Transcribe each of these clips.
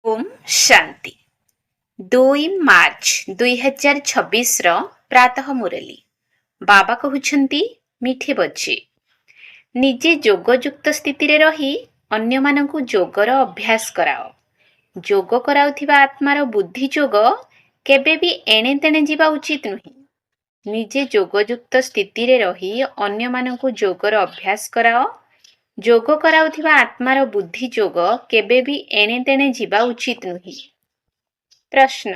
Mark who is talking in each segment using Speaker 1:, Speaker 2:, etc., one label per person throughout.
Speaker 1: ओम शांति 2 मार्च 2026 प्रातः मुरली बाबा कहउछंती मिठे बच्चे निजे जोगयुक्त स्थिति रे रही अन्य मानकु जोगर अभ्यास कराओ। जोग कराउथिबा आत्मार बुद्धि जोग केबे भी एणे तेणे जीवा उचित नुही। निजे जोगयुक्त स्थिति रे रही अन्य मानकु जोगर अभ्यास कराओ। जोग कराउथिबा आत्मार बुद्धि जोग केबे भी एणे तेणे जीवा उचित नुही। प्रश्न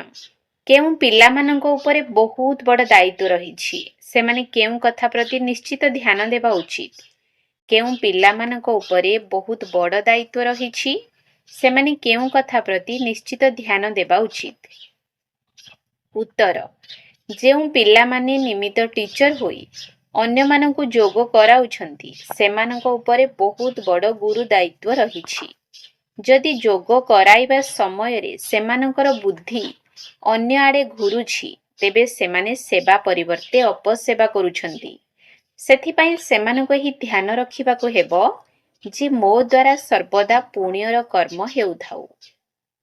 Speaker 1: केउं पिलामानंको उपरे बहुत बड़ दायित्व रहिछि सेमाने केउं कथा प्रति निश्चित ध्यान देबा उचित। केउं पिलामानंको उपरे बहुत बड़ दायित्व रहिछि सेमाने केउं कथा प्रति निश्चित ध्यान देबा उचित। उत्तर जेउं पिलामाने निमित्त टीचर होई अन्य मानंकु जोग कराउछंती सेमानंको उपरे बहुत बड़ गुरु दायित्व रहिछि। जदि जोग कराइबा समय रे सेमानंकर बुद्धि अन्य आड़े घुरुछि तेबे सेमाने सेवा परिवर्ते अपसेवा करुछंती। सेथिपाई सेमानको ही ध्यान रखिबाको हेबो जे मो द्वारा सर्वदा पुण्यर कर्म हेउथाउ।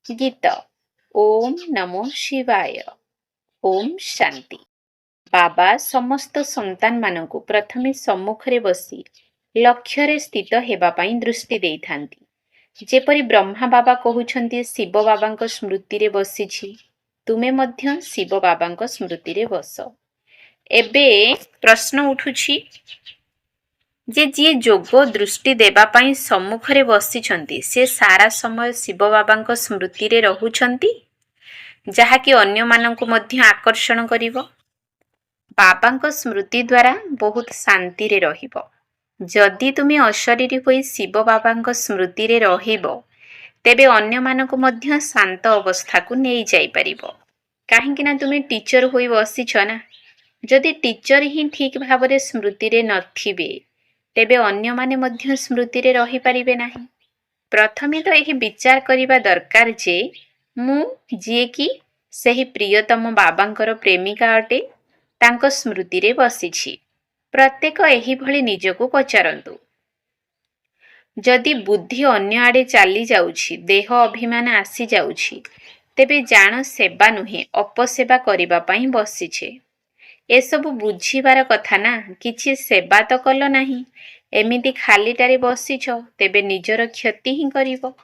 Speaker 1: गीत ओम नमो शिवाय। ओम शांति। बाबा समस्त संतान मानकु प्रथमे सम्मुखरे बसी लक्ष्य स्थित हेबा पाई दृष्टि देइथांती। जेपरि ब्रह्मा बाबा कहउछंती शिव बाबांको स्मृति रे बसिछि तुमे मध्य शिव बाबांको स्मृति रे बस। एबे प्रश्न उठुछि जे जी जोग दृष्टि देबा पाई सम्मुखरे बसिछंती से सारा समय शिव बाबांको स्मृति रे रहुछंती जहा कि अन्य मानंकु मध्य आकर्षण करिवो। बाबांको स्मृति द्वारा बहुत शांति रे रहिबो। जदि तुमे अशरीरी होई शिव बाबांको स्मृति रे रहिबो तेबे अन्य मानकु मध्य शांत अवस्था को नहीं जाई परिबो। काहेकि ना तुमे टीचर होई बसिछ ना। जदि टीचर ही ठीक भाबरे स्मृति रे नथिबे तेबे अन्य माने मध्य स्मृति रे रहि परिबे नाही। प्रथमे तो एही विचार करिबा दरकार जे मु जे कि सेही प्रियतम बाबांकर प्रेमिका अटे तांको स्मृति रे बसिछि। प्रत्येक एही भली निजको पचारंतु। जदि बुद्धि अन्य आड़े चली जाउछि देह अभिमान आसी जाउछि तेबे जान सेवा नुहे अपसेवा करिबा पई बसिछे। ए सब बुझिबार कथा ना। किछि सेवा तो कल नाही एमिति खालीटारे बसिछ तेबे निजर क्षति ही करिवो।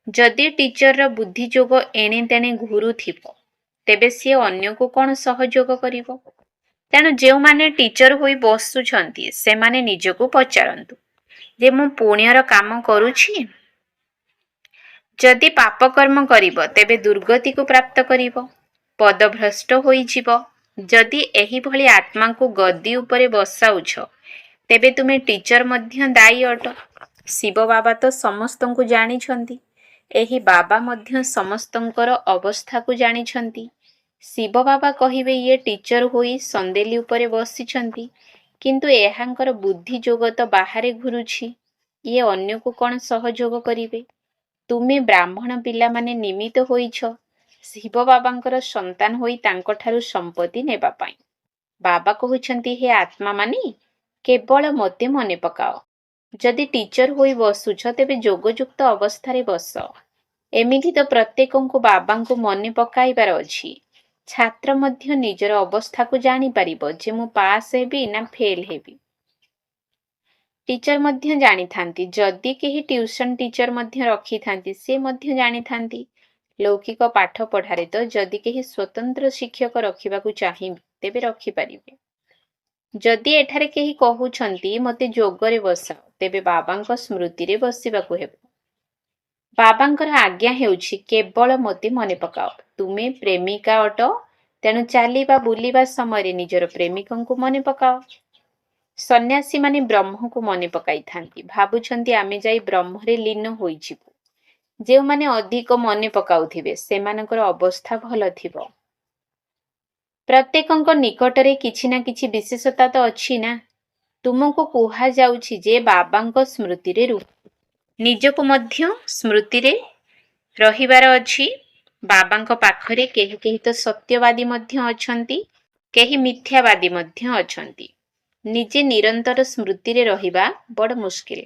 Speaker 1: जदि टीचर र बुद्धि जोग एणे तेणे घुरुथिबो तेबे से अन्य को कोन सहयोग करिवो। तेणु जेउ माने टीचर होई बसुछंती से माने निजको पचारंतु जे मु पुण्यर काम करुछि। जदि पाप कर्म करिवो तेबे दुर्गति को प्राप्त करिवो पदभ्रष्ट होई जिवो। जदि एही भली आत्मा को गद्दी उपरे बसाउछ तेबे तुमे टीचर मध्य दायी अट। शिव बाबा तो समस्तंकु जानिछंती। एही बाबा मध्य समस्तंकर अवस्था को जानिछंती। शिव बाबा कहिबे ये टीचर होई संदेली उपरे बसिछंती किंतु एहांकर बुद्धि जोग तो बाहरे घुरुछि ये अन्य को कोन सहयोग करिवे। तुमे ब्राह्मण पिला माने निमित्त होइछ शिव बाबांकर संतान होई तांको ठारु संपत्ति नेबा पाई। बाबा कहउछंती हे आत्मा मानी केवल मते मने पकाओ। जदि टीचर होई बसुछ तेबे जोगयुक्त अवस्था रे बस। एमिति तो प्रत्येकंकु बाबांकु मने पकाइबार अछि। छात्र मध्य निजर अवस्था को जानी परिबो जे मु पास हेबी ना फेल हेबी। टीचर मध्य जानी थांती। जदि केही ट्यूशन टीचर मध्य रखी थांती से मध्य जानी थांती। लौकिक पाठ पढ़ारे तो जदि केही स्वतंत्र शिक्षक रखिबाकु चाहिबे तेबे रखि परिबे। जदि एठारे केही कहउछंती मते जोगरे बसाओ तेबे बाबांको स्मृति रे बसिबाकु हेबो। बाबांकर आज्ञा हेउछि केवल मते मने पकाओ। तुमे प्रेमिका अट तेणु चालिबा बुलिबा समय निजर प्रेमिकंकु मने पकाओ। सन्यासी माने ब्रह्म को मने पकाई थांती। भाबुछंती आमे जाई ब्रह्म रे लीन होई जिवु। जेउ माने अधिक मने पकाउथिबे सेमानकर अवस्था भल थिबो। प्रत्येकंक निकटरे किछि ना किछि विशेषता तो अछि ना। तुमको कुहा जाउछि जे बाबांको स्मृति रे रु निजको मध्य स्मृति रे रहिबार अछि। बाबांको पाखरे केही केही तो सत्यवादी मध्य अछंती केही मिथ्यावादी मध्य अछंती। निजे निरंतर स्मृति रे रहिबा बड़ मुश्किल।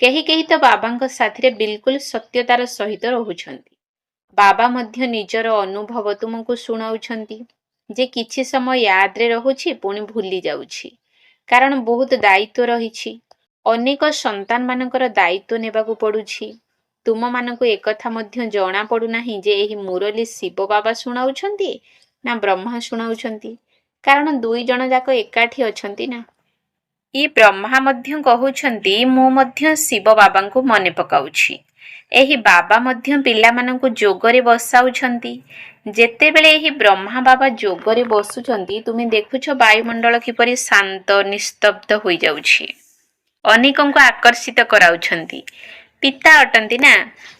Speaker 1: केही केही तो बाबांको साथी रे बिल्कुल सत्यतार सहित रहुछंती ବାବା ମଧ୍ୟ ନିଜର ଅନୁଭବ ତୁମକୁ ଶୁଣାଉଛନ୍ତି ଯେ କିଛି ସମୟ ୟାଦରେ ରହୁଛି ପୁଣି ଭୁଲି ଯାଉଛି, କାରଣ ବହୁତ ଦାୟିତ୍ୱ ରହିଛି। ଅନେକ ସନ୍ତାନ ମାନଙ୍କର ଦାୟିତ୍ୱ ନେବାକୁ ପଡୁଛି। ତୁମମାନଙ୍କୁ ଏକଥା ମଧ୍ୟ ଜଣା ପଡୁନାହିଁ ଯେ ଏହି ମୁରଲୀ ଶିବ ବାବା ଶୁଣାଉଛନ୍ତି ନା ବ୍ରହ୍ମା ଶୁଣାଉଛନ୍ତି, କାରଣ ଦୁଇ ଜଣ ଯାକ ଏକାଠି ଅଛନ୍ତି ନା। ଇ ବ୍ରହ୍ମା ମଧ୍ୟ କହୁଛନ୍ତି ମୁଁ ମଧ୍ୟ ଶିବ ବାବାଙ୍କୁ ମନେ ପକାଉଛି। ଏହି ବାବା ମଧ୍ୟ ପିଲାମାନଙ୍କୁ ଯୋଗରେ ବସାଉଛନ୍ତି। ଯେତେବେଳେ ଏହି ବ୍ରହ୍ମା ବାବା ଯୋଗରେ ବସୁଛନ୍ତି, ତୁମେ ଦେଖୁଛ ବାୟୁମଣ୍ଡଳ କିପରି ଶାନ୍ତ ନିସ୍ତବ୍ଧ ହୋଇଯାଉଛି। ଅନେକଙ୍କୁ ଆକର୍ଷିତ କରାଉଛନ୍ତି। ପିତା ଅଟନ୍ତି ନା,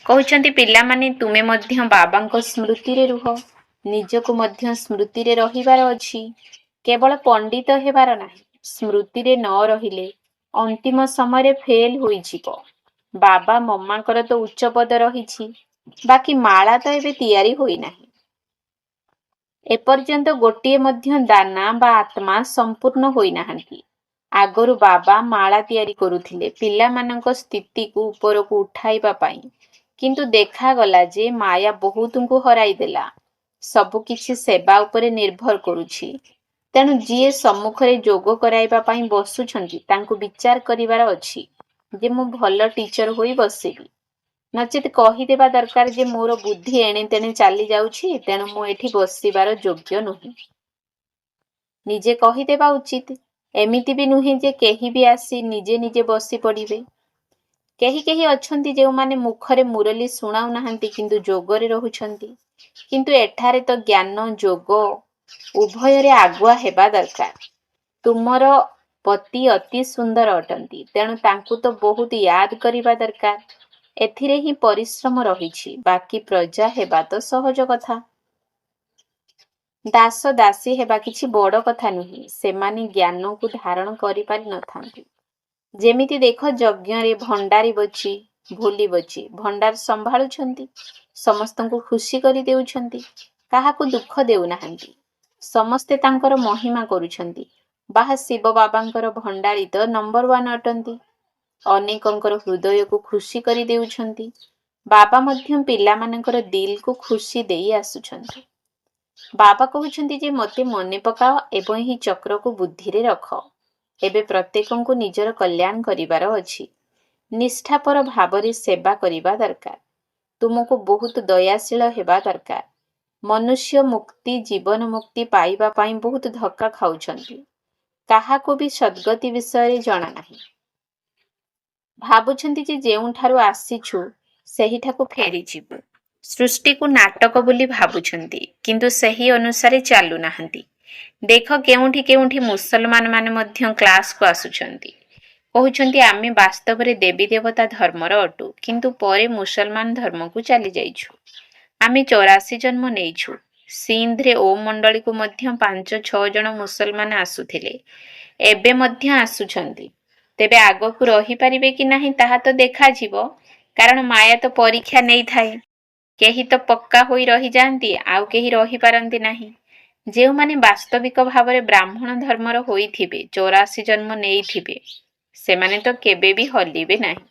Speaker 1: କହୁଛନ୍ତି ପିଲାମାନେ ତୁମେ ମଧ୍ୟ ବାବାଙ୍କ ସ୍ମୃତିରେ ରୁହ। ନିଜକୁ ମଧ୍ୟ ସ୍ମୃତିରେ ରହିବାର ଅଛି, କେବଳ ପଣ୍ଡିତ ହେବାର ନାହିଁ। ସ୍ମୃତିରେ ନ ରହିଲେ ଅନ୍ତିମ ସମୟରେ ଫେଲ ହୋଇଯିବ। ବାବା ମମାଙ୍କର ତ ଉଚ୍ଚ ପଦ ରହିଛି, ବାକି ମାଳା ତ ଏବେ ତିଆରି ହୋଇନାହିଁ। ଏପର୍ଯ୍ୟନ୍ତ ଗୋଟିଏ ମଧ୍ୟ ଦାନା ବା ଆତ୍ମା ସମ୍ପୂର୍ଣ୍ଣ ହୋଇନାହାନ୍ତି। ଆଗରୁ ବାବା ମାଳା ତିଆରି କରୁଥିଲେ ପିଲାମାନଙ୍କ ସ୍ଥିତିକୁ ଉପରକୁ ଉଠାଇବା ପାଇଁ, କିନ୍ତୁ ଦେଖାଗଲା ଯେ ମାୟା ବହୁତଙ୍କୁ ହରାଇ ଦେଲା। ସବୁକିଛି ସେବା ଉପରେ ନିର୍ଭର କରୁଛି। ତେଣୁ ଯିଏ ସମ୍ମୁଖରେ ଯୋଗ କରାଇବା ପାଇଁ ବସୁଛନ୍ତି ତାଙ୍କୁ ବିଚାର କରିବାର ଅଛି ଯେ ମୁଁ ଭଲ ଟିଚର ହୋଇ ବସିବି, ନଚେତ କହିଦେବା ଦରକାର ଯେ ମୋର ବୁଦ୍ଧି ଏଣେ ତେଣେ ଚାଲି ଯାଉଛି, ତେଣୁ ମୁଁ ଏଠି ବସିବାର ଯୋଗ୍ୟ ନୁହେଁ। ନିଜେ କହିଦେବା ଉଚିତ। ଏମିତି ବି ନୁହେଁ ଯେ କେହି ବି ଆସି ନିଜେ ନିଜେ ବସି ପଡ଼ିବେ। କେହି କେହି ଅଛନ୍ତି ଯେଉଁମାନେ ମୁଖରେ ମୁରଲୀ ଶୁଣାଉନାହାନ୍ତି କିନ୍ତୁ ଯୋଗରେ ରହୁଛନ୍ତି। କିନ୍ତୁ ଏଠାରେ ତ ଜ୍ଞାନ ଯୋଗ ଉଭୟରେ ଆଗୁଆ ହେବା ଦରକାର। ତୁମର ପତି ଅତି ସୁନ୍ଦର ଅଟନ୍ତି, ତେଣୁ ତାଙ୍କୁ ତ ବହୁତ ୟାଦ କରିବା ଦରକାର। ଏଥିରେ ହିଁ ପରିଶ୍ରମ ରହିଛି। ବାକି ପ୍ରଜା ହେବା ତ ସହଜ କଥା। ଦାସ ଦାସୀ ହେବା କିଛି ବଡ଼ କଥା ନୁହେଁ। ସେମାନେ ଜ୍ଞାନକୁ ଧାରଣ କରିପାରି ନଥାନ୍ତି। ଯେମିତି ଦେଖ ଯଜ୍ଞରେ ଭଣ୍ଡାରୀ ବଚି ଭୁଲି ବଚି ଭଣ୍ଡାର ସମ୍ଭାଳୁଛନ୍ତି, ସମସ୍ତଙ୍କୁ ଖୁସି କରି ଦେଉଛନ୍ତି, କାହାକୁ ଦୁଃଖ ଦେଉନାହାନ୍ତି। ସମସ୍ତେ ତାଙ୍କର ମହିମା କରୁଛନ୍ତି। ବାହା ଶିବ ବାବାଙ୍କର ଭଣ୍ଡାରୀ ତ ନମ୍ବର 1 ଅଟନ୍ତି। ଅନେକଙ୍କର ହୃଦୟକୁ ଖୁସି କରି ଦେଉଛନ୍ତି। ବାବା ମଧ୍ୟ ପିଲାମାନଙ୍କର ଦିଲକୁ ଖୁସି ଦେଇ ଆସୁଛନ୍ତି। ବାବା କହୁଛନ୍ତି ଯେ ମୋତେ ମନେ ପକାଅ ଏବଂ ଏହି ଚକ୍ରକୁ ବୁଦ୍ଧିରେ ରଖ। ଏବେ ପ୍ରତ୍ୟେକଙ୍କୁ ନିଜର କଲ୍ୟାଣ କରିବାର ଅଛି। ନିଷ୍ଠାପର ଭାବରେ ସେବା କରିବା ଦରକାର। ତୁମକୁ ବହୁତ ଦୟାଶୀଳ ହେବା ଦରକାର। ମନୁଷ୍ୟ ମୁକ୍ତି ଜୀବନ ମୁକ୍ତି ପାଇବା ପାଇଁ ବହୁତ ଧକ୍କା ଖାଉଛନ୍ତି। କାହାକୁ ବି ସଦ୍ଗତି ବିଷୟରେ ଜଣା ନାହିଁ। ଭାବୁଛନ୍ତି ଯେ ଯେଉଁଠାରୁ ଆସିଛୁ ସେହିଠାକୁ ଫେରିଯିବୁ। ସୃଷ୍ଟିକୁ ନାଟକ ବୋଲି ଭାବୁଛନ୍ତି, କିନ୍ତୁ ସେହି ଅନୁସାରେ ଚାଲୁନାହାନ୍ତି। ଦେଖ କେଉଁଠି କେଉଁଠି ମୁସଲମାନ ମାନେ ମଧ୍ୟ କ୍ଲାସକୁ ଆସୁଛନ୍ତି। କହୁଛନ୍ତି ଆମେ ବାସ୍ତବରେ ଦେବୀ ଦେବତା ଧର୍ମର ଅଟୁ, କିନ୍ତୁ ପରେ ମୁସଲମାନ ଧର୍ମକୁ ଚାଲି ଯାଇଛୁ। ଆମେ 84 ଜନ୍ମ ନେଇଛୁ। ସିନ୍ଧରେ ଓମ ମଣ୍ଡଳୀକୁ ମଧ୍ୟ 5-6 ଜଣ ମୁସଲମାନ ଆସୁଥିଲେ, ଏବେ ମଧ୍ୟ ଆସୁଛନ୍ତି। ତେବେ ଆଗକୁ ରହିପାରିବେ କି ନାହିଁ ତାହା ତ ଦେଖାଯିବ, କାରଣ ମାୟା ତ ପରୀକ୍ଷା ନେଇଥାଏ। କେହି ତ ପକ୍କା ହୋଇ ରହିଯାଆନ୍ତି, ଆଉ କେହି ରହିପାରନ୍ତି ନାହିଁ। ଯେଉଁମାନେ ବାସ୍ତବିକ ଭାବରେ ବ୍ରାହ୍ମଣ ଧର୍ମର ହୋଇଥିବେ, 84 ଜନ୍ମ ନେଇଥିବେ, ସେମାନେ ତ କେବେ ବି ହଲିବେ ନାହିଁ।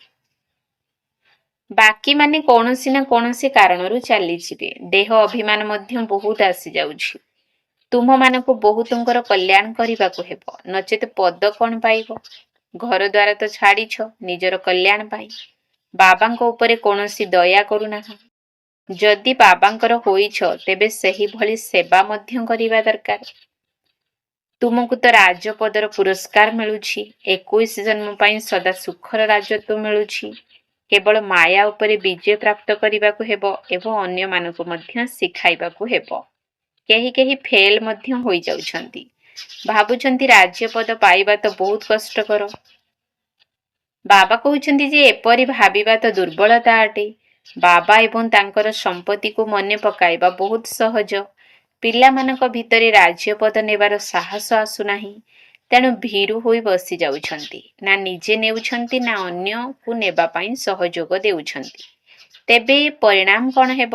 Speaker 1: ବାକିମାନେ କୌଣସି ନା କୌଣସି କାରଣରୁ ଚାଲିଯିବେ। ଦେହ ଅଭିମାନ ମଧ୍ୟ ବହୁତ ଆସିଯାଉଛି। ତୁମମାନଙ୍କୁ ବହୁତଙ୍କର କଲ୍ୟାଣ କରିବାକୁ ହେବ, ନଚେତ ପଦ କ'ଣ ପାଇବ? ଘର ଦ୍ୱାର ତ ଛାଡ଼ିଛ ନିଜର କଲ୍ୟାଣ ପାଇଁ। ବାବାଙ୍କ ଉପରେ କୌଣସି ଦୟା କରୁନାହିଁ। ଯଦି ବାବାଙ୍କର ହୋଇଛ, ତେବେ ସେହିଭଳି ସେବା ମଧ୍ୟ କରିବା ଦରକାର। ତୁମକୁ ତ ରାଜପଦର ପୁରସ୍କାର ମିଳୁଛି। 21 ଜନ୍ମ ପାଇଁ ସଦା ସୁଖର ରାଜତ୍ୱ ମିଳୁଛି। କେବଳ ମାୟା ଉପରେ ବିଜୟ ପ୍ରାପ୍ତ କରିବାକୁ ହେବ ଏବଂ ଅନ୍ୟମାନଙ୍କୁ ମଧ୍ୟ ଶିଖାଇବାକୁ ହେବ। କେହି କେହି ଫେଲ ମଧ୍ୟ ହୋଇଯାଉଛନ୍ତି। ଭାବୁଛନ୍ତି ରାଜ୍ୟପଦ ପାଇବା ତ ବହୁତ କଷ୍ଟକର। ବାବା କହୁଛନ୍ତି ଯେ ଏପରି ଭାବିବା ତ ଦୁର୍ବଳତା ଅଟେ। ବାବା ଏବଂ ତାଙ୍କର ସମ୍ପତ୍ତିକୁ ମନେ ପକାଇବା ବହୁତ ସହଜ। ପିଲାମାନଙ୍କ ଭିତରେ ରାଜ୍ୟପଦ ନେବାର ସାହସ ଆସୁନାହିଁ, ତେଣୁ ଭୀରୁ ହୋଇ ବସି ଯାଉଛନ୍ତି। ନା ନିଜେ ନେଉଛନ୍ତି ନା ଅନ୍ୟକୁ ନେବା ପାଇଁ ସହଯୋଗ ଦେଉଛନ୍ତି। ତେବେ ପରିଣାମ କ'ଣ ହେବ?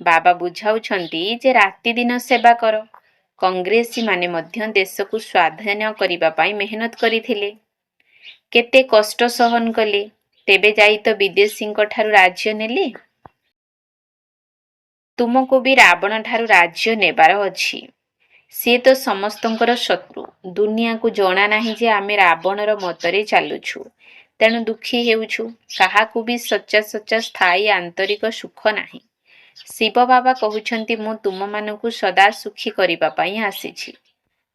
Speaker 1: ବାବା ବୁଝାଉଛନ୍ତି ଯେ ରାତିଦିନ ସେବା କର। କଂଗ୍ରେସୀମାନେ ମଧ୍ୟ ଦେଶକୁ ସ୍ୱାଧୀନ କରିବା ପାଇଁ ମେହନତ କରିଥିଲେ, କେତେ କଷ୍ଟ ସହନ କଲେ, ତେବେ ଯାଇ ତ ବିଦେଶୀଙ୍କ ଠାରୁ ରାଜ୍ୟ ନେଲେ। ତୁମକୁ ବି ରାବଣ ଠାରୁ ରାଜ୍ୟ ନେବାର ଅଛି। ସିଏ ତ ସମସ୍ତଙ୍କର ଶତ୍ରୁ। ଦୁନିଆକୁ ଜଣା ନାହିଁ ଯେ ଆମେ ରାବଣର ମତରେ ଚାଲୁଛୁ, ତେଣୁ ଦୁଃଖୀ ହେଉଛୁ। କାହାକୁ ବି ସଚ୍ଚା ସଚ୍ଚା ସ୍ଥାୟୀ ଆନ୍ତରିକ ସୁଖ ନାହିଁ। ଶିବ ବାବା କହୁଛନ୍ତି, ମୁଁ ତୁମମାନଙ୍କୁ ସଦା ସୁଖୀ କରିବା ପାଇଁ ଆସିଛି।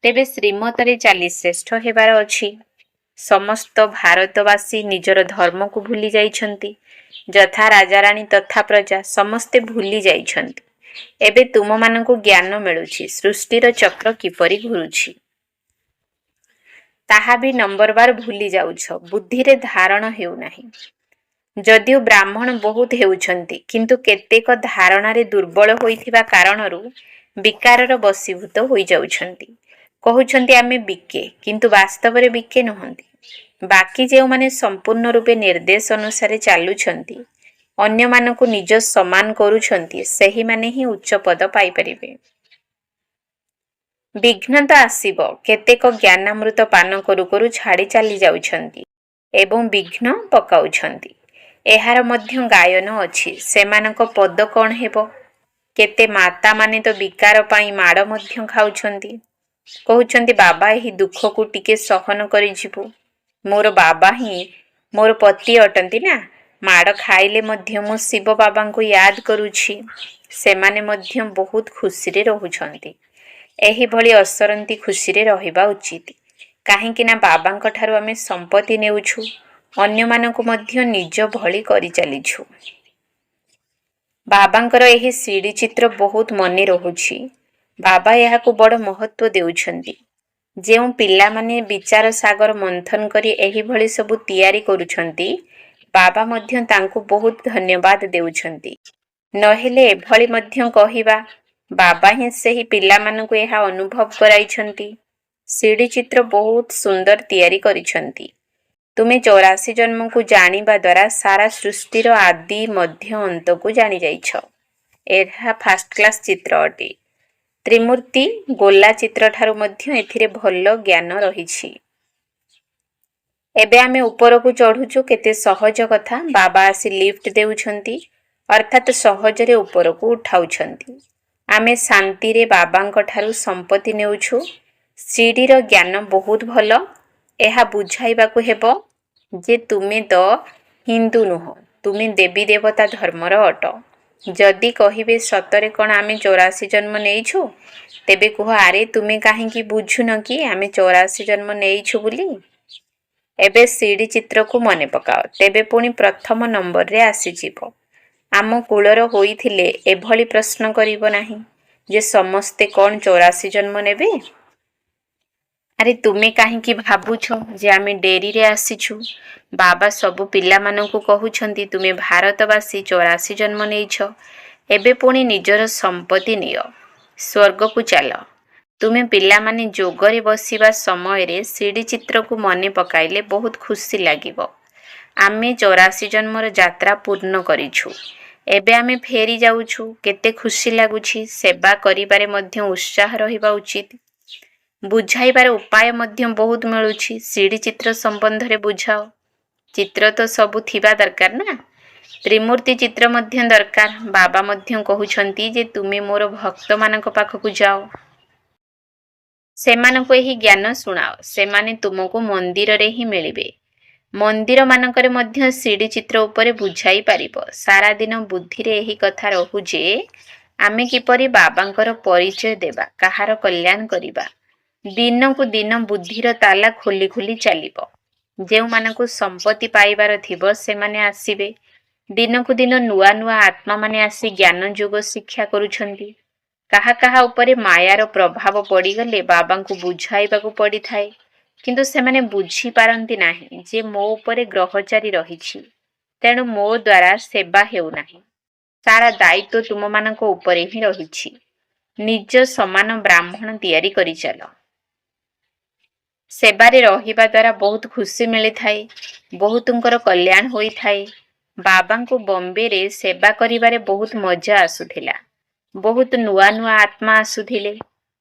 Speaker 1: ତେବେ ଶ୍ରୀମତରେ ଚାଲି ଶ୍ରେଷ୍ଠ ହେବାର ଅଛି। ସମସ୍ତ ଭାରତବାସୀ ନିଜର ଧର୍ମକୁ ଭୁଲି ଯାଇଛନ୍ତି। ଯଥା ରାଜାରାଣୀ ତଥା ପ୍ରଜା ସମସ୍ତେ ଭୁଲି ଯାଇଛନ୍ତି। ଏବେ ତୁମମାନଙ୍କୁ ଜ୍ଞାନ ମିଳୁଛି ସୃଷ୍ଟିର ଚକ୍ର କିପରି ଘୁରୁଛି। ତାହା ବି ନମ୍ବରବାର ଭୁଲି ଯାଉଛ। ବୁଦ୍ଧିରେ ଧାରଣ ହେଉନାହିଁ। ଯଦିଓ ବ୍ରାହ୍ମଣ ବହୁତ ହେଉଛନ୍ତି, କିନ୍ତୁ କେତେକ ଧାରଣାରେ ଦୁର୍ବଳ ହୋଇଥିବା କାରଣରୁ ବିକାରର ବଶୀଭୂତ ହୋଇଯାଉଛନ୍ତି। କହୁଛନ୍ତି ଆମେ ବିକେ, କିନ୍ତୁ ବାସ୍ତବରେ ବିକେ ନୁହନ୍ତି। ବାକି ଯେଉଁମାନେ ସମ୍ପୂର୍ଣ୍ଣ ରୂପେ ନିର୍ଦ୍ଦେଶ ଅନୁସାରେ ଚାଲୁଛନ୍ତି, ଅନ୍ୟମାନଙ୍କୁ ନିଜ ସମାନ କରୁଛନ୍ତି, ସେହିମାନେ ହିଁ ଉଚ୍ଚ ପଦ ପାଇପାରିବେ। ବିଘ୍ନ ତ ଆସିବ। କେତେକ ଜ୍ଞାନାମୃତ ପାନ କରୁ କରୁ ଛାଡ଼ି ଚାଲି ଯାଉଛନ୍ତି ଏବଂ ବିଘ୍ନ ପକାଉଛନ୍ତି। ଏହାର ମଧ୍ୟ ଗାୟନ ଅଛି। ସେମାନଙ୍କ ପଦ କ'ଣ ହେବ? କେତେ ମାତାମାନେ ତ ବିକାର ପାଇଁ ମାଡ଼ ମଧ୍ୟ ଖାଉଛନ୍ତି। କହୁଛନ୍ତି ବାବା ଏହି ଦୁଃଖକୁ ଟିକେ ସହନ କରିଯିବୁ। ମୋର ବାବା ହିଁ ମୋର ପତି ଅଟନ୍ତି ନା। ମାଡ଼ ଖାଇଲେ ମଧ୍ୟ ମୁଁ ଶିବ ବାବାଙ୍କୁ ୟାଦ କରୁଛି। ସେମାନେ ମଧ୍ୟ ବହୁତ ଖୁସିରେ ରହୁଛନ୍ତି। ଏହିଭଳି ଅସରନ୍ତି ଖୁସିରେ ରହିବା ଉଚିତ। କାହିଁକି ନା ବାବାଙ୍କ ଠାରୁ ଆମେ ସମ୍ପତ୍ତି ନେଉଛୁ, ଅନ୍ୟମାନଙ୍କୁ ମଧ୍ୟ ନିଜ ଭଳି କରିଚାଲିଛୁ। ବାବାଙ୍କର ଏହି ସିଡ଼ି ଚିତ୍ର ବହୁତ ମନେ ରହୁଛି। ବାବା ଏହାକୁ ବଡ଼ ମହତ୍ଵ ଦେଉଛନ୍ତି। ଯେଉଁ ପିଲାମାନେ ବିଚାର ସାଗର ମନ୍ଥନ କରି ଏହିଭଳି ସବୁ ତିଆରି କରୁଛନ୍ତି, ବାବା ମଧ୍ୟ ତାଙ୍କୁ ବହୁତ ଧନ୍ୟବାଦ ଦେଉଛନ୍ତି। ନହେଲେ ଏଭଳି ମଧ୍ୟ କହିବା, ବାବା ହିଁ ସେହି ପିଲାମାନଙ୍କୁ ଏହା ଅନୁଭବ କରାଇଛନ୍ତି। ସିଡ଼ି ଚିତ୍ର ବହୁତ ସୁନ୍ଦର ତିଆରି କରିଛନ୍ତି। ତୁମେ 84 ଜନ୍ମକୁ ଜାଣିବା ଦ୍ୱାରା ସାରା ସୃଷ୍ଟିର ଆଦି ମଧ୍ୟ ଅନ୍ତକୁ ଜାଣିଯାଇଛ। ଏହା ଫାଷ୍ଟ କ୍ଲାସ ଚିତ୍ର ଅଟେ। ତ୍ରିମୂର୍ତ୍ତି ଗୋଲା ଚିତ୍ରଠାରୁ ମଧ୍ୟ ଏଥିରେ ଭଲ ଜ୍ଞାନ ରହିଛି। ଏବେ ଆମେ ଉପରକୁ ଚଢୁଛୁ। କେତେ ସହଜ କଥା। ବାବା ଆସି ଲିଫ୍ଟ ଦେଉଛନ୍ତି, ଅର୍ଥାତ୍ ସହଜରେ ଉପରକୁ ଉଠାଉଛନ୍ତି। ଆମେ ଶାନ୍ତିରେ ବାବାଙ୍କ ଠାରୁ ସମ୍ପତ୍ତି ନେଉଛୁ। ସିଡ଼ିର ଜ୍ଞାନ ବହୁତ ଭଲ। ଏହା ବୁଝାଇବାକୁ ହେବ ଯେ ତୁମେ ତ ହିନ୍ଦୁ ନୁହଁ, ତୁମେ ଦେବୀ ଦେବତା ଧର୍ମର ଅଟ। ଯଦି କହିବେ ସତରେ କ'ଣ ଆମେ 84 ଜନ୍ମ ନେଇଛୁ, ତେବେ କୁହ, ଆରେ ତୁମେ କାହିଁକି ବୁଝୁନ କି ଆମେ 84 ଜନ୍ମ ନେଇଛୁ ବୋଲି। ଏବେ ସିଡ଼ି ଚିତ୍ରକୁ ମନେ ପକାଅ, ତେବେ ପୁଣି ପ୍ରଥମ ନମ୍ବରରେ ଆସିଯିବ। ଆମ କୁଳର ହୋଇଥିଲେ ଏଭଳି ପ୍ରଶ୍ନ କରିବ ନାହିଁ ଯେ ସମସ୍ତେ କ'ଣ 84 ଜନ୍ମ ନେବେ। ଆରେ ତୁମେ କାହିଁକି ଭାବୁଛ ଯେ ଆମେ ଡେରିରେ ଆସିଛୁ? ବାବା ସବୁ ପିଲାମାନଙ୍କୁ କହୁଛନ୍ତି, ତୁମେ ଭାରତବାସୀ 84 ଜନ୍ମ ନେଇଛ। ଏବେ ପୁଣି ନିଜର ସମ୍ପତ୍ତି ନିଅ, ସ୍ୱର୍ଗକୁ ଚାଲ। ତୁମେ ପିଲାମାନେ ଯୋଗରେ ବସିବା ସମୟରେ ସିଡ଼ି ଚିତ୍ରକୁ ମନେ ପକାଇଲେ ବହୁତ ଖୁସି ଲାଗିବ। ଆମେ 84 ଜନ୍ମର ଯାତ୍ରା ପୂର୍ଣ୍ଣ କରିଛୁ। ଏବେ ଆମେ ଫେରି ଯାଉଛୁ। କେତେ ଖୁସି ଲାଗୁଛି। ସେବା କରିବାରେ ମଧ୍ୟ ଉତ୍ସାହ ରହିବା ଉଚିତ। ବୁଝାଇବାର ଉପାୟ ମଧ୍ୟ ବହୁତ ମିଳୁଛି। ସିଡ଼ି ଚିତ୍ର ସମ୍ବନ୍ଧରେ ବୁଝାଅ। ଚିତ୍ର ତ ସବୁ ଥିବା ଦରକାର ନା। ତ୍ରିମୂର୍ତ୍ତି ଚିତ୍ର ମଧ୍ୟ ଦରକାର। ବାବା ମଧ୍ୟ କହୁଛନ୍ତି ଯେ ତୁମେ ମୋର ଭକ୍ତମାନଙ୍କ ପାଖକୁ ଯାଅ। ସେମାନଙ୍କୁ ଏହି ଜ୍ଞାନ ଶୁଣାଅ। ସେମାନେ ତୁମକୁ ମନ୍ଦିରରେ ହିଁ ମିଳିବେ। ମନ୍ଦିର ମାନଙ୍କରେ ମଧ୍ୟ ସିଡ଼ି ଚିତ୍ର ଉପରେ ବୁଝାଇ ପାରିବ। ସାରାଦିନ ବୁଦ୍ଧିରେ ଏହି କଥା ରହୁ ଯେ ଆମେ କିପରି ବାବାଙ୍କର ପରିଚୟ ଦେବା, କାହାର କଲ୍ୟାଣ କରିବା। ଦିନକୁ ଦିନ ବୁଦ୍ଧିର ତାଲା ଖୋଲି ଖୋଲି ଚାଲିବ। ଯେଉଁମାନଙ୍କୁ ସମ୍ପତ୍ତି ପାଇବାର ଥିବ ସେମାନେ ଆସିବେ। ଦିନକୁ ଦିନ ନୂଆ ନୂଆ ଆତ୍ମାମାନେ ଆସି ଜ୍ଞାନ ଯୋଗ ଶିକ୍ଷା କରୁଛନ୍ତି। କାହା କାହା ଉପରେ ମାୟାର ପ୍ରଭାବ ପଡ଼ିଗଲେ ବାବାଙ୍କୁ ବୁଝାଇବାକୁ ପଡ଼ିଥାଏ, କିନ୍ତୁ ସେମାନେ ବୁଝିପାରନ୍ତି ନାହିଁ ଯେ ମୋ ଉପରେ ଗ୍ରହଚାରୀ ରହିଛି, ତେଣୁ ମୋ ଦ୍ୱାରା ସେବା ହେଉନାହିଁ। ସାରା ଦାୟିତ୍ୱ ତୁମମାନଙ୍କ ଉପରେ ହିଁ ରହିଛି। ନିଜ ସମାନ ବ୍ରାହ୍ମଣ ତିଆରି କରିଚାଲ। ସେବାରେ ରହିବା ଦ୍ୱାରା ବହୁତ ଖୁସି ମିଳିଥାଏ, ବହୁତଙ୍କର କଲ୍ୟାଣ ହୋଇଥାଏ। ବାବାଙ୍କୁ ବମ୍ବେରେ ସେବା କରିବାରେ ବହୁତ ମଜା ଆସୁଥିଲା। ବହୁତ ନୂଆ ନୂଆ ଆତ୍ମା ଆସୁଥିଲେ।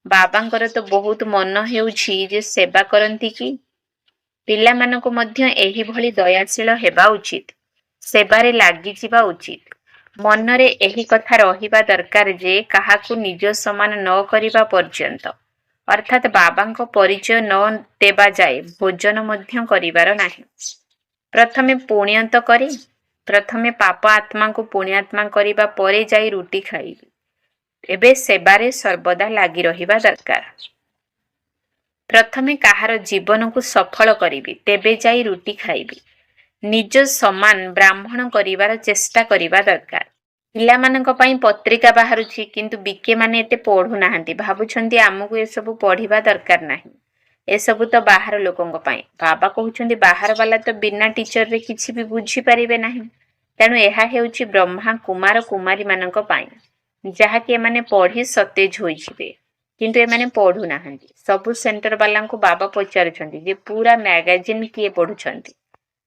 Speaker 1: ବାବାଙ୍କର ତ ବହୁତ ମନ ହେଉଛି ଯେ ସେବା କରନ୍ତି କି। ପିଲାମାନଙ୍କୁ ମଧ୍ୟ ଏହିଭଳି ଦୟାଶୀଳ ହେବା ଉଚିତ। ସେବାରେ ଲାଗିଯିବା ଉଚିତ। ମନରେ ଏହି କଥା ରହିବା ଦରକାର ଯେ କାହାକୁ ନିଜ ସମାନ ନ କରିବା ପର୍ଯ୍ୟନ୍ତ ଅର୍ଥାତ୍ ବାବାଙ୍କ ପରିଚୟ ନ ଦେବା ଯାଏ ଭୋଜନ ମଧ୍ୟ କରିବାର ନାହିଁ। ପ୍ରଥମେ ପୁଣ୍ୟନ୍ତ କରି ପ୍ରଥମେ ପାପ ଆତ୍ମାଙ୍କୁ ପୁଣ୍ୟାତ୍ମା କରିବା ପରେ ଯାଇ ରୁଟି ଖାଇବି। ଏବେ ସେବାରେ ସର୍ବଦା ଲାଗି ରହିବା ଦରକାର। ପ୍ରଥମେ କାହାର ଜୀବନକୁ ସଫଳ କରିବି, ତେବେ ଯାଇ ରୁଟି ଖାଇବି। ନିଜ ସମାନ ବ୍ରାହ୍ମଣ କରିବାର ଚେଷ୍ଟା କରିବା ଦରକାର। ପିଲାମାନଙ୍କ ପାଇଁ ପତ୍ରିକା ବାହାରୁଛି, କିନ୍ତୁ ବିକେ ମାନେ ଏତେ ପଢୁନାହାନ୍ତି। ଭାବୁଛନ୍ତି ଆମକୁ ଏସବୁ ପଢିବା ଦରକାର ନାହିଁ, ଏସବୁ ତ ବାହାର ଲୋକଙ୍କ ପାଇଁ। ବାବା କହୁଛନ୍ତି ବାହାର ବାଲା ତ ବିନା ଟିଚରରେ କିଛି ବି ବୁଝିପାରିବେ ନାହିଁ। ତେଣୁ ଏହା ହେଉଛି ବ୍ରହ୍ମା କୁମାର କୁମାରୀ ମାନଙ୍କ ପାଇଁ, ଯାହାକି ଏମାନେ ପଢି ସତେଜ ହୋଇଯିବେ। କିନ୍ତୁ ଏମାନେ ପଢୁନାହାନ୍ତି। ସବୁ ସେଣ୍ଟର ବାଲାଙ୍କୁ ବାବା ପଚାରୁଛନ୍ତି ଯେ ପୁରା ମ୍ୟାଗାଜିନ୍ କିଏ ପଢୁଛନ୍ତି,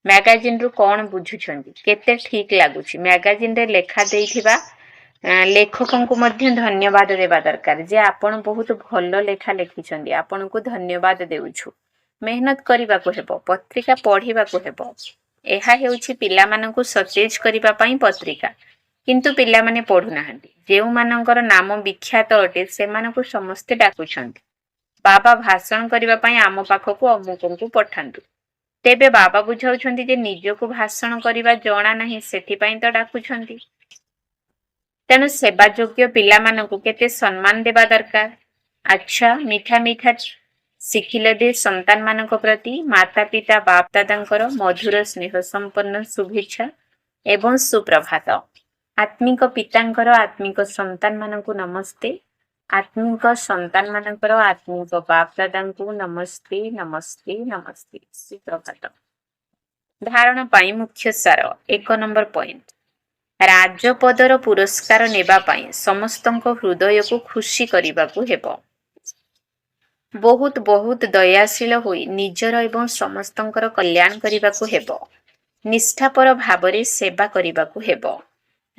Speaker 1: ମ୍ୟାଗାଜିନ୍ରୁ କଣ ବୁଝୁଛନ୍ତି, କେତେ ଠିକ୍ ଲାଗୁଛି। ମ୍ୟାଗାଜିନ୍ରେ ଲେଖା ଦେଇଥିବା ଲେଖକଙ୍କୁ ମଧ୍ୟ ଧନ୍ୟବାଦ ଦେବା ଦରକାର ଯେ ଆପଣ ବହୁତ ଭଲ ଲେଖା ଲେଖିଛନ୍ତି, ଆପଣଙ୍କୁ ଧନ୍ୟବାଦ ଦେଉଛୁ। ମେହନତ କରିବାକୁ ହେବ, ପତ୍ରିକା ପଢିବାକୁ ହେବ। ଏହା ହେଉଛି ପିଲାମାନଙ୍କୁ ସତେଜ କରିବା ପାଇଁ ପତ୍ରିକା। କିନ୍ତୁ ପିଲାମାନେ ପଢୁନାହାନ୍ତି। ଯେଉଁମାନଙ୍କର ନାମ ବିଖ୍ୟାତ ଅଟେ ସେମାନଙ୍କୁ ସମସ୍ତେ ଡାକୁଛନ୍ତି। ବାବା ଭାଷଣ କରିବା ପାଇଁ ଆମ ପାଖକୁ ଅମୁକଙ୍କୁ ପଠାନ୍ତୁ। ତେବେ ବାବା ବୁଝାଉଛନ୍ତି ଯେ ନିଜକୁ ଭାଷଣ କରିବା ଜଣା ନାହିଁ, ସେଥିପାଇଁ ତ ଡାକୁଛନ୍ତି। ତେଣୁ ସେବା ଯୋଗ୍ୟ ପିଲାମାନଙ୍କୁ କେତେ ସମ୍ମାନ ଦେବା ଦରକାର। ଆଚ୍ଛା, ମିଠା ମିଠା ଶିଖିଲେ ଦେ ସନ୍ତାନ ମାନଙ୍କ ପ୍ରତି ମାତା ପିତା ବାପ ଦାଦାଙ୍କର ମଧୁର ସ୍ନେହ ସମ୍ପନ୍ନ ଶୁଭେଚ୍ଛା ଏବଂ ସୁପ୍ରଭାତ। ଆତ୍ମିକ ପିତାଙ୍କର ଆତ୍ମିକ ସନ୍ତାନ ମାନଙ୍କୁ ନମସ୍ତେ। ଆତ୍ମିକ ସନ୍ତାନ ମାନଙ୍କର ଆତ୍ମିକ ବାପ ଦାଦାଙ୍କୁ ନମସ୍ତେ ନମସ୍ତେ ନମସ୍ତେ। ସୁପ୍ରଭାତ। ଧାରଣ ପାଇଁ ମୁଖ୍ୟ ସାର 1 ନମ୍ବର ପଏଣ୍ଟ। ରାଜପଦର ପୁରସ୍କାର ନେବା ପାଇଁ ସମସ୍ତଙ୍କ ହୃଦୟକୁ ଖୁସି କରିବାକୁ ହେବ। ବହୁତ ବହୁତ ଦୟାଶୀଳ ହୋଇ ନିଜର ଏବଂ ସମସ୍ତଙ୍କର କଲ୍ୟାଣ କରିବାକୁ ହେବ। ନିଷ୍ଠାପର ଭାବରେ ସେବା କରିବାକୁ ହେବ।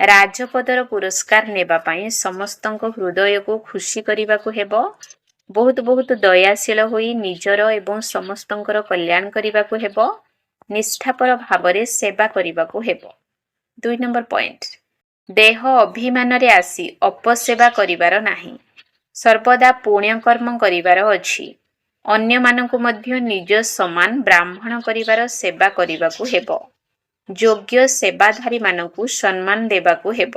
Speaker 1: ରାଜପଦର ପୁରସ୍କାର ନେବା ପାଇଁ ସମସ୍ତଙ୍କ ହୃଦୟକୁ ଖୁସି କରିବାକୁ ହେବ। ବହୁତ ବହୁତ ଦୟାଶୀଳ ହୋଇ ନିଜର ଏବଂ ସମସ୍ତଙ୍କର କଲ୍ୟାଣ କରିବାକୁ ହେବ। ନିଷ୍ଠାପର ଭାବରେ ସେବା କରିବାକୁ ହେବ। 2 ନମ୍ବର ପଏଣ୍ଟ। ଦେହ ଅଭିମାନରେ ଆସି ଅପସେବା କରିବାର ନାହିଁ। ସର୍ବଦା ପୁଣ୍ୟ କର୍ମ କରିବାର ଅଛି। ଅନ୍ୟମାନଙ୍କୁ ମଧ୍ୟ ନିଜ ସମାନ ବ୍ରାହ୍ମଣ କରିବାର ସେବା କରିବାକୁ ହେବ। ଯୋଗ୍ୟ ସେବାଧାରୀ ମାନଙ୍କୁ ସମ୍ମାନ ଦେବାକୁ ହେବ।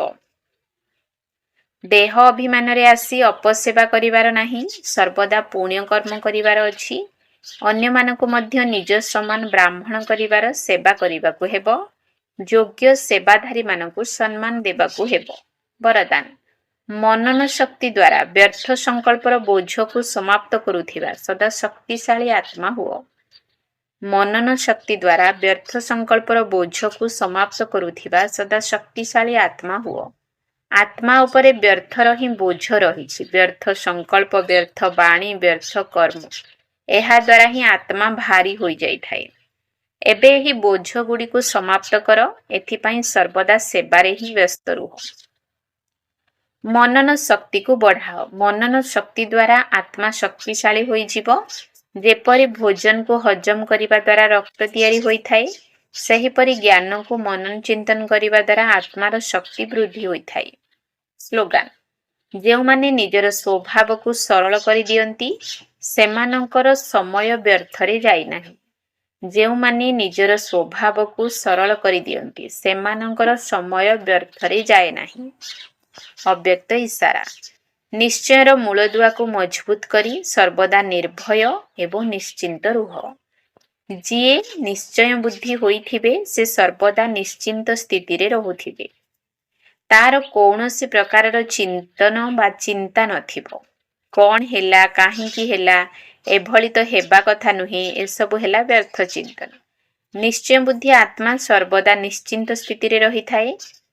Speaker 1: ଦେହ ଅଭିମାନରେ ଆସି ଅପସେବା କରିବାର ନାହିଁ। ସର୍ବଦା ପୁଣ୍ୟ କର୍ମ କରିବାର ଅଛି। ଅନ୍ୟମାନଙ୍କୁ ମଧ୍ୟ ନିଜ ସମାନ ବ୍ରାହ୍ମଣ କରିବାର ସେବା କରିବାକୁ ହେବ। ଯୋଗ୍ୟ ସେବାଧାରୀ ମାନଙ୍କୁ ସମ୍ମାନ ଦେବାକୁ ହେବ। ବରଦାନ। ମନନ ଶକ୍ତି ଦ୍ୱାରା ବ୍ୟର୍ଥ ସଂକଳ୍ପର ବୋଝକୁ ସମାପ୍ତ କରୁଥିବା ସଦା ଶକ୍ତିଶାଳୀ ଆତ୍ମା ହୁଅ। ମନନ ଶକ୍ତି ଦ୍ୱାରା ବ୍ୟର୍ଥ ସଂକଳ୍ପର ବୋଝକୁ ସମାପ୍ତ କରୁଥିବା ସଦା ଶକ୍ତିଶାଳୀ ଆତ୍ମା ହୁଅ। ଆତ୍ମା ଉପରେ ବ୍ୟର୍ଥର ହିଁ ବୋଝ ରହିଛି। ବ୍ୟର୍ଥ ସଂକଳ୍ପ, ବ୍ୟର୍ଥ ବାଣୀ, ବ୍ୟର୍ଥ କର୍ମ, ଏହା ଦ୍ୱାରା ହିଁ ଆତ୍ମା ଭାରୀ ହୋଇଯାଇଥାଏ। ଏବେ ଏହି ବୋଝ ଗୁଡ଼ିକୁ ସମାପ୍ତ କର। ଏଥିପାଇଁ ସର୍ବଦା ସେବାରେ ହିଁ ବ୍ୟସ୍ତ ରୁହ। ମନନ ଶକ୍ତିକୁ ବଢ଼ାଅ। ମନନ ଶକ୍ତି ଦ୍ୱାରା ଆତ୍ମା ଶକ୍ତିଶାଳୀ ହୋଇଯିବ। ଯେପରି ଭୋଜନକୁ ହଜମ କରିବା ଦ୍ୱାରା ରକ୍ତ ତିଆରି ହୋଇଥାଏ, ସେହିପରି ଜ୍ଞାନକୁ ମନନ ଚିନ୍ତନ କରିବା ଦ୍ୱାରା ଆତ୍ମାର ଶକ୍ତି ବୃଦ୍ଧି ହୋଇଥାଏ। ସ୍ଲୋଗାନ। ଯେଉଁମାନେ ନିଜର ସ୍ୱଭାବକୁ ସରଳ କରିଦିଅନ୍ତି ସେମାନଙ୍କର ସମୟ ବ୍ୟର୍ଥରେ ଯାଇନାହିଁ। ଯେଉଁମାନେ ନିଜର ସ୍ୱଭାବକୁ ସରଳ କରିଦିଅନ୍ତି ସେମାନଙ୍କର ସମୟ ବ୍ୟର୍ଥରେ ଯାଏ ନାହିଁ। ଅବ୍ୟକ୍ତ ଇଶାରା। ନିଶ୍ଚୟର ମୂଳଦୁଆକୁ ମଜବୁତ କରି ସର୍ବଦା ନିର୍ଭୟ ଏବଂ ନିଶ୍ଚିନ୍ତ ରୁହ। ଯିଏ ନିଶ୍ଚୟ ବୁଦ୍ଧି ହୋଇଥିବେ ସେ ସର୍ବଦା ନିଶ୍ଚିନ୍ତ ସ୍ଥିତିରେ ରହୁଥିବେ। ତାର କୌଣସି ପ୍ରକାରର ଚିନ୍ତନ ବା ଚିନ୍ତା ନଥିବ। କଣ ହେଲା, କାହିଁକି ହେଲା, ଏଭଳି ତ ହେବା କଥା ନୁହେଁ, ଏସବୁ ହେଲା ବ୍ୟର୍ଥ ଚିନ୍ତନ। ନିଶ୍ଚୟ ବୁଦ୍ଧି ଆତ୍ମା ସର୍ବଦା ନିଶ୍ଚିନ୍ତ ସ୍ଥିତିରେ ରହିଥାଏ।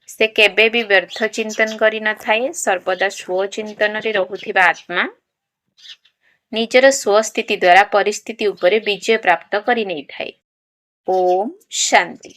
Speaker 1: ସେ କେବେ ବି ବ୍ୟର୍ଥ ଚିନ୍ତନ କରିନଥାଏ। ସର୍ବଦା ସ୍ୱଚିନ୍ତନରେ ରହୁଥିବା ଆତ୍ମା ନିଜର ସ୍ୱସ୍ଥିତି ଦ୍ୱାରା ପରିସ୍ଥିତି ଉପରେ ବିଜୟ ପ୍ରାପ୍ତ କରି ନେଇଥାଏ। ଓମ୍ ଶାନ୍ତି।